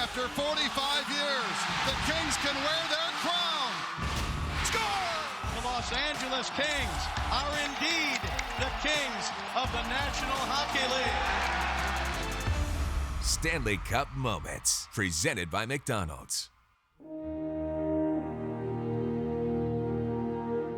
After 45 years, the Kings can wear their crown. Score! The Los Angeles Kings are indeed the kings of the National Hockey League. Stanley Cup Moments, presented by McDonald's.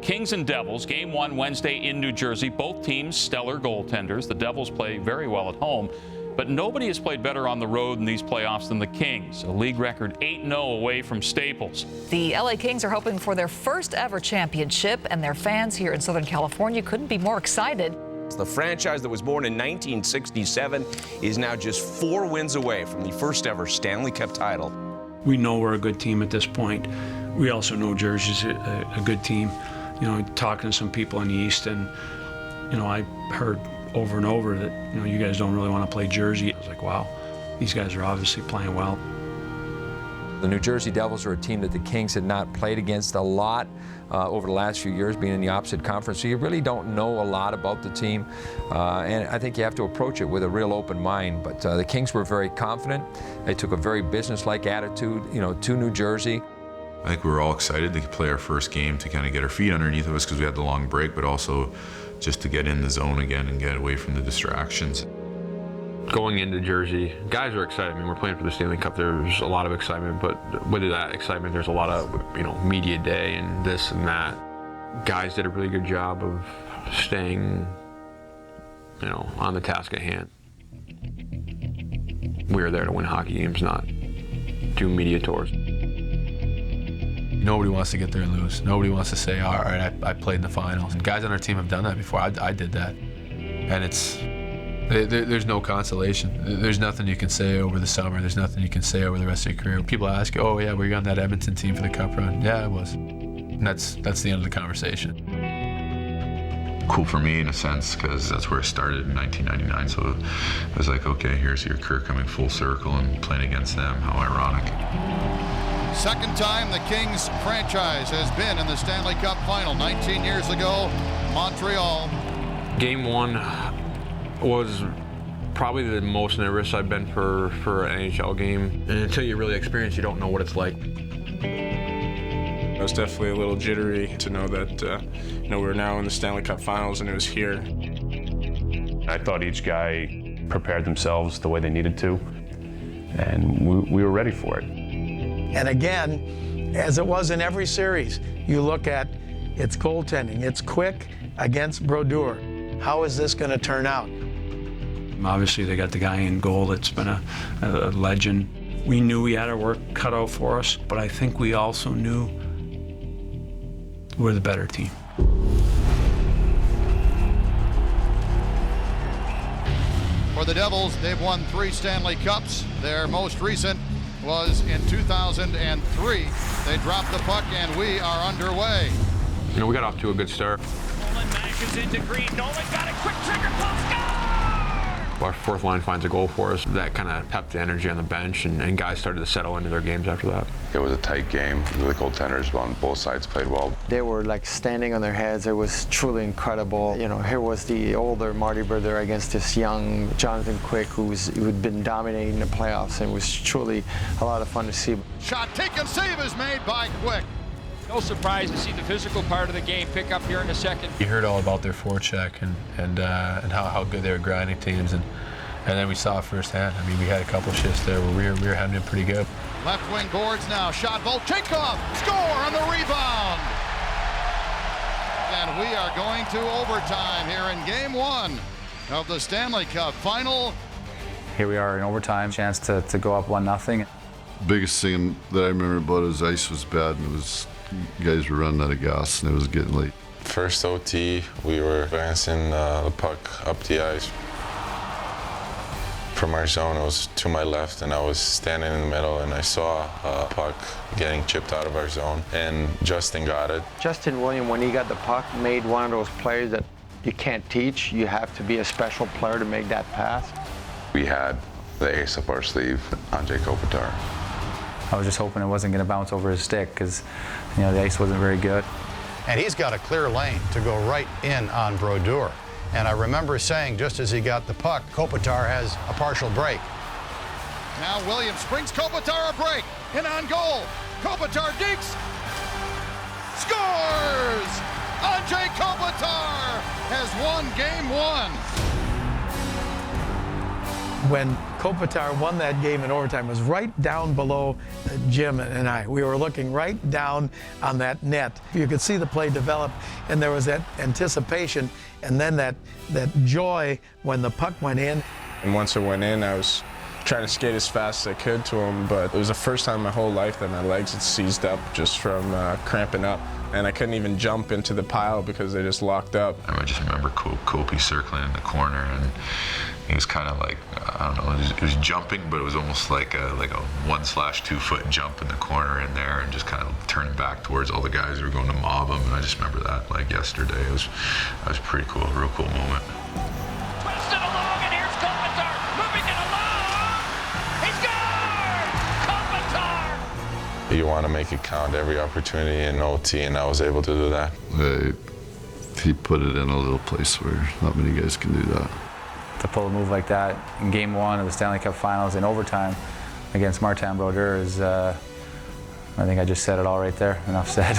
Kings and Devils, Game 1 Wednesday in New Jersey. Both teams stellar goaltenders. The Devils play very well at home, but nobody has played better on the road in these playoffs than the Kings. A league record 8-0 away from Staples. The LA Kings are hoping for their first ever championship, and their fans here in Southern California couldn't be more excited. The franchise that was born in 1967 is now just 4 wins away from the first ever Stanley Cup title. We know we're a good team at this point. We also know Jersey's a good team. You know, talking to some people in the East, and, you know, I heard over and over that, you know, you guys don't really want to play Jersey. I was like, wow, these guys are obviously playing well. The New Jersey Devils are a team that the Kings had not played against a lot over the last few years, being in the opposite conference, so you really don't know a lot about the team, and I think you have to approach it with a real open mind. But the Kings were very confident. They took a very business-like attitude, you know, to New Jersey. I think we were all excited to play our first game, to kind of get our feet underneath of us because we had the long break, but also just to get in the zone again and get away from the distractions. Going into Jersey, guys are excited. I mean, we're playing for the Stanley Cup. There's a lot of excitement, but with that excitement, there's a lot of, you know, media day and this and that. Guys did a really good job of staying, you know, on the task at hand. We were there to win hockey games, not do media tours. Nobody wants to get there and lose. Nobody wants to say, all right, I played in the finals. And guys on our team have done that before. I did that. And there's no consolation. There's nothing you can say over the summer. There's nothing you can say over the rest of your career. People ask you, oh yeah, were you on that Edmonton team for the Cup run? Yeah, I was. And that's the end of the conversation. Cool for me in a sense, because that's where I started in 1999. So it was like, okay, here's your career coming full circle and playing against them. How ironic. Second time the Kings franchise has been in the Stanley Cup Final. 19 years ago, Montreal. Game 1 was probably the most nervous I've been for an NHL game. And until you really experience, you don't know what it's like. It was definitely a little jittery to know that you know, we're now in the Stanley Cup Finals and it was here. I thought each guy prepared themselves the way they needed to, and we were ready for it. And again, as it was in every series, you look at its goaltending. It's quick against Brodeur. How is this going to turn out? Obviously, they got the guy in goal that's been a legend. We knew we had our work cut out for us, but I think we also knew we're the better team. For the Devils, they've won 3 Stanley Cups. Their most recent was in 2003. They dropped the puck, and we are underway. You know, we got off to a good start. Nolan mashes into Green. Nolan got a quick trigger pull. Our fourth line finds a goal for us. That kind of pepped the energy on the bench, and guys started to settle into their games after that. It was a tight game. The goaltenders on both sides played well. They were like standing on their heads. It was truly incredible. You know, here was the older Marty Brodeur against this young Jonathan Quick, who'd been dominating the playoffs, and it was truly a lot of fun to see. Shot taken, save is made by Quick. No surprise to see the physical part of the game pick up here in a second. You heard all about their forecheck and how good they were grinding teams, and then we saw it firsthand. I mean, we had a couple shifts there where we were having it pretty good. Left wing boards now. Shot Volchenkov. Score on the rebound. And we are going to overtime here in Game 1 of the Stanley Cup Final. Here we are in overtime. Chance to go up 1-0. Biggest thing that I remember about his ice was bad, and it was guys were running out of gas and it was getting late. First OT, we were advancing the puck up the ice. From our zone, it was to my left, and I was standing in the middle, and I saw a puck getting chipped out of our zone, and Justin got it. Justin William, when he got the puck, made one of those plays that you can't teach. You have to be a special player to make that pass. We had the ace up our sleeve, Anze Kopitar. I was just hoping it wasn't going to bounce over his stick because, you know, the ice wasn't very good. And he's got a clear lane to go right in on Brodeur. And I remember saying, just as he got the puck, Kopitar has a partial break. Now Williams springs Kopitar a break. In on goal. Kopitar dekes. Scores! Anze Kopitar has won game 1. When Kopitar won that game in overtime, it was right down below Jim and I. We were looking right down on that net. You could see the play develop, and there was that anticipation, and then that joy when the puck went in. And once it went in, I was trying to skate as fast as I could to him, but it was the first time in my whole life that my legs had seized up just from cramping up. And I couldn't even jump into the pile because they just locked up. I just remember Kopi circling in the corner, and he was kind of like, I don't know, it was jumping, but it was almost like a 1/2 foot jump in the corner in there, and just kind of turning back towards all the guys who were going to mob him. And I just remember that like yesterday. It was pretty cool, a real cool moment. Twisted along, and here's Kopitar moving it along. He scored! Kopitar! You want to make it count every opportunity in OT, and I was able to do that. He put it in a little place where not many guys can do that. To pull a move like that in Game 1 of the Stanley Cup Finals in overtime against Martin Brodeur is, I think I just said it all right there. Enough said.